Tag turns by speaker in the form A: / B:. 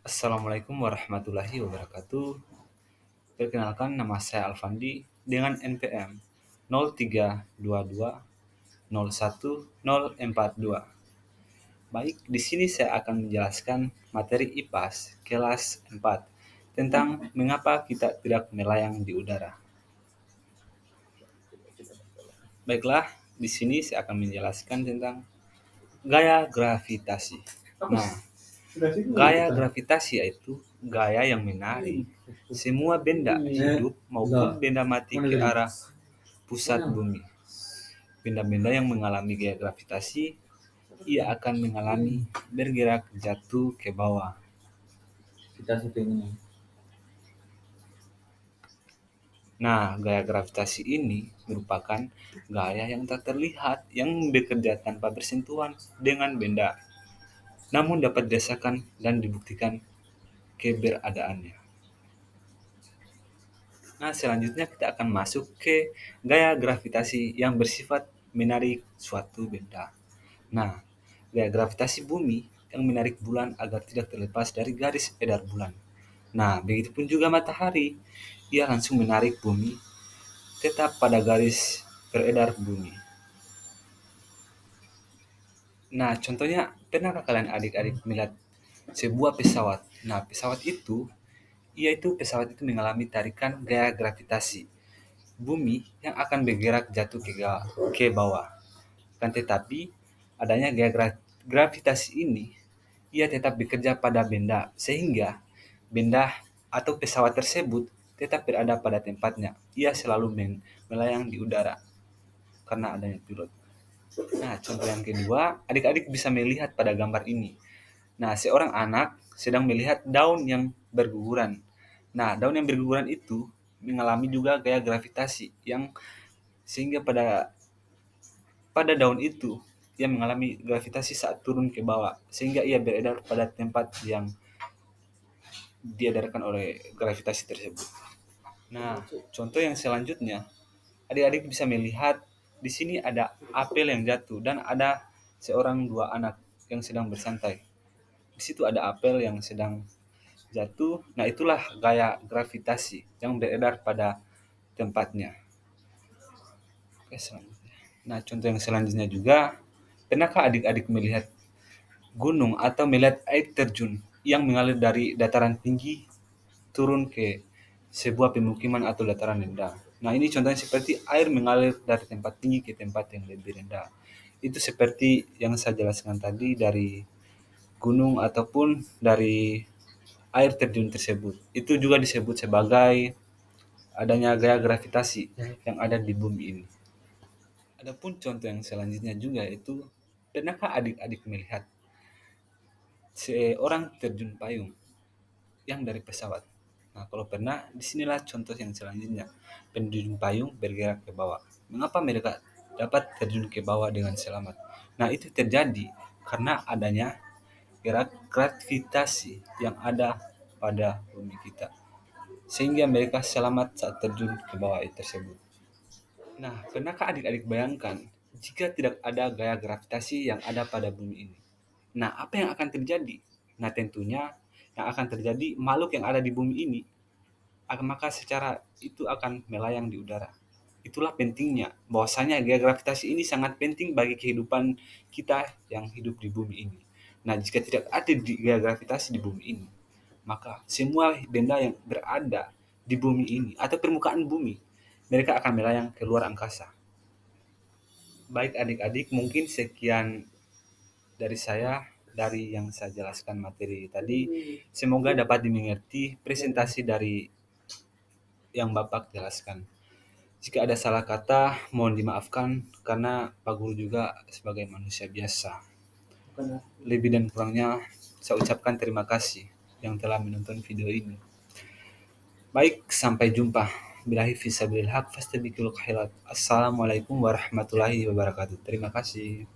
A: Assalamualaikum warahmatullahi wabarakatuh. Perkenalkan, nama saya Alfandi dengan NPM 0322010042. Baik, di sini saya akan menjelaskan materi IPAS kelas 4 tentang mengapa kita tidak melayang di udara. Baiklah, di sini saya akan menjelaskan tentang gaya gravitasi. Nah, gaya gravitasi yaitu gaya yang menarik semua benda hidup maupun benda mati ke arah pusat bumi. Benda-benda yang mengalami gaya gravitasi, ia akan mengalami bergerak jatuh ke bawah. Nah, gaya gravitasi ini merupakan gaya yang tak terlihat yang bekerja tanpa bersentuhan dengan benda, namun dapat dirasakan dan dibuktikan keberadaannya. Nah, selanjutnya kita akan masuk ke gaya gravitasi yang bersifat menarik suatu benda. Nah, gaya gravitasi bumi yang menarik bulan agar tidak terlepas dari garis edar bulan. Nah, begitupun juga matahari, ia langsung menarik bumi tetap pada garis beredar bumi. Nah, contohnya, pernahkah kalian adik-adik melihat sebuah pesawat? Nah, pesawat itu mengalami tarikan gaya gravitasi bumi yang akan bergerak jatuh ke bawah. Kan tetapi adanya gaya gravitasi ini, ia tetap bekerja pada benda sehingga benda atau pesawat tersebut tetap berada pada tempatnya. Ia selalu melayang di udara karena adanya pilot. Nah, contoh yang kedua, adik-adik bisa melihat pada gambar ini. Nah, seorang anak sedang melihat daun yang berguguran. Nah, daun yang berguguran itu mengalami juga gaya gravitasi yang sehingga pada daun itu ia mengalami gravitasi saat turun ke bawah sehingga ia beredar pada tempat yang diedarkan oleh gravitasi tersebut. Nah, contoh yang selanjutnya, adik-adik bisa melihat di sini ada apel yang jatuh dan ada dua anak yang sedang bersantai. Di situ ada apel yang sedang jatuh. Nah, itulah gaya gravitasi yang beredar pada tempatnya. Oke, selanjutnya. Nah, contoh yang selanjutnya juga, pernahkah adik-adik melihat gunung atau melihat air terjun yang mengalir dari dataran tinggi turun ke sebuah pemukiman atau dataran rendah? Nah, ini contohnya seperti air mengalir dari tempat tinggi ke tempat yang lebih rendah. Itu seperti yang saya jelaskan tadi dari gunung ataupun dari air terjun tersebut. Itu juga disebut sebagai adanya gaya gravitasi yang ada di bumi ini. Adapun contoh yang selanjutnya juga itu, pernahkah adik-adik melihat seorang terjun payung yang dari pesawat? Nah, kalau pernah, disinilah contoh yang selanjutnya. Terjun payung bergerak ke bawah. Mengapa mereka dapat terjun ke bawah dengan selamat? Nah, itu terjadi karena adanya gerak gravitasi yang ada pada bumi kita, sehingga mereka selamat saat terjun ke bawah itu tersebut. Nah, pernahkah adik-adik bayangkan jika tidak ada gaya gravitasi yang ada pada bumi ini? Nah, apa yang akan terjadi? Nah, tentunya yang akan terjadi makhluk yang ada di bumi ini maka secara itu akan melayang di udara. Itulah pentingnya, bahwasanya gaya gravitasi ini sangat penting bagi kehidupan kita yang hidup di bumi ini. Nah, jika tidak ada gaya gravitasi di bumi ini, maka semua benda yang berada di bumi ini atau permukaan bumi, mereka akan melayang ke luar angkasa. Baik adik-adik, mungkin sekian dari saya dari yang saya jelaskan materi tadi. Semoga dapat dimengerti presentasi dari yang Bapak jelaskan. Jika ada salah kata, mohon dimaafkan karena Pak Guru juga sebagai manusia biasa. Lebih dan kurangnya, saya ucapkan terima kasih yang telah menonton video ini. Baik, sampai jumpa. Bilahi fisabilil haq fastabiqul khairat. Assalamualaikum warahmatullahi wabarakatuh. Terima kasih.